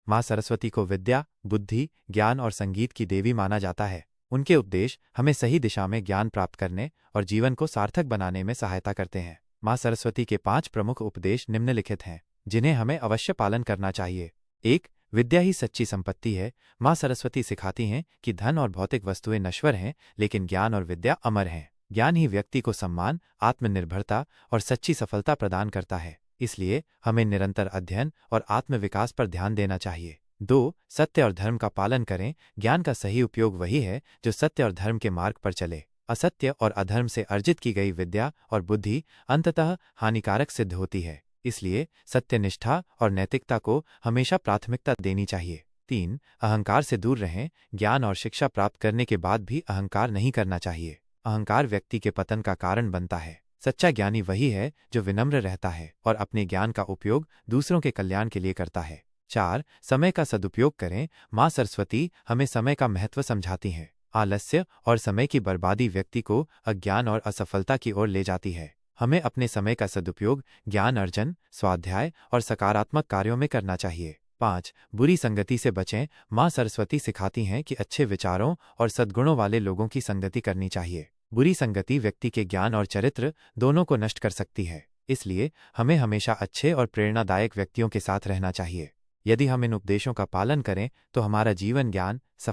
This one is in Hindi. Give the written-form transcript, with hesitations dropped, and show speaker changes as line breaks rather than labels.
माँ सरस्वती को विद्या, बुद्धि, ज्ञान और संगीत की देवी माना जाता है। उनके उपदेश हमें सही दिशा में ज्ञान प्राप्त करने और जीवन को सार्थक बनाने में सहायता करते हैं। माँ सरस्वती के 5 प्रमुख उपदेश निम्नलिखित हैं, जिन्हें हमें अवश्य पालन करना चाहिए। 1. विद्या ही सच्ची संपत्ति है। माँ सरस्वती सिखाती हैं कि धन और भौतिक वस्तुएं नश्वर हैं, लेकिन ज्ञान और विद्या अमर हैं। ज्ञान ही व्यक्ति को सम्मान, आत्मनिर्भरता और सच्ची सफलता प्रदान करता है। इसलिए हमें निरंतर अध्ययन और आत्मविकास पर ध्यान देना चाहिए। 2. सत्य और धर्म का पालन करें। ज्ञान का सही उपयोग वही है जो सत्य और धर्म के मार्ग पर चले। असत्य और अधर्म से अर्जित की गई विद्या और बुद्धि अंततः हानिकारक सिद्ध होती है। इसलिए सत्यनिष्ठा और नैतिकता को हमेशा प्राथमिकता देनी चाहिए। 3. अहंकार से दूर रहें। ज्ञान और शिक्षा प्राप्त करने के बाद भी अहंकार नहीं करना चाहिए। अहंकार व्यक्ति के पतन का कारण बनता है। सच्चा ज्ञानी वही है जो विनम्र रहता है और अपने ज्ञान का उपयोग दूसरों के कल्याण के लिए करता है। 4. समय का सदुपयोग करें। माँ सरस्वती हमें समय का महत्व समझाती हैं। आलस्य और समय की बर्बादी व्यक्ति को अज्ञान और असफलता की ओर ले जाती है। हमें अपने समय का सदुपयोग ज्ञान अर्जन, स्वाध्याय और सकारात्मक कार्यों में करना चाहिए। 5. बुरी संगति से बचें। माँ सरस्वती सिखाती हैं कि अच्छे विचारों और सद्गुणों वाले लोगों की संगति करनी चाहिए। बुरी संगति व्यक्ति के ज्ञान और चरित्र दोनों को नष्ट कर सकती है। इसलिए हमें हमेशा अच्छे और प्रेरणादायक व्यक्तियों के साथ रहना चाहिए। यदि हम इन उपदेशों का पालन करें तो हमारा जीवन ज्ञान,